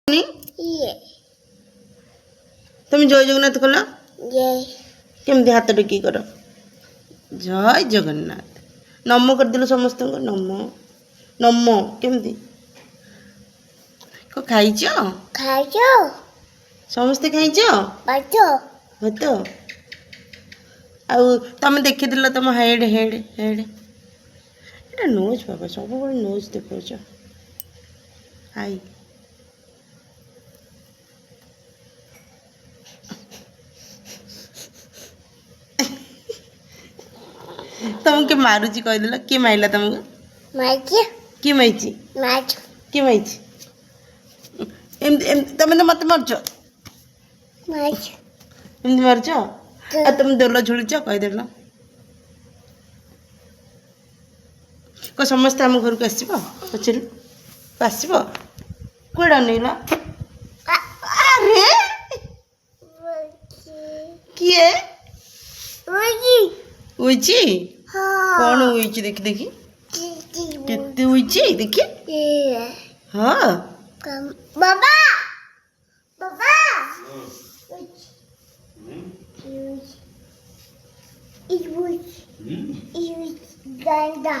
तुम जय जगन्नाथ कल केमती हाथ टेक कर जय जगन्नाथ नम करदेलु समस्त नम नम केमती खाइच समस्ते खाइच भात आउ तुम देखिदेल तुम हेड हेड हेड एटा नोज बाबा सब नोज देखौछ हाई तुमके मारुची कहदेल किए माइला तुमको किए माइची किए माइची तुम तो मत मारछ एमती मारछ आ तुम दोल झुलुच कहदेल को समस्त आम घर को आसब पचर आसब कौड़ा नहीं अरे किए उइची कौन उइची देखी देखी केते उइची देखी हाँ बाबा बाबा it was ganda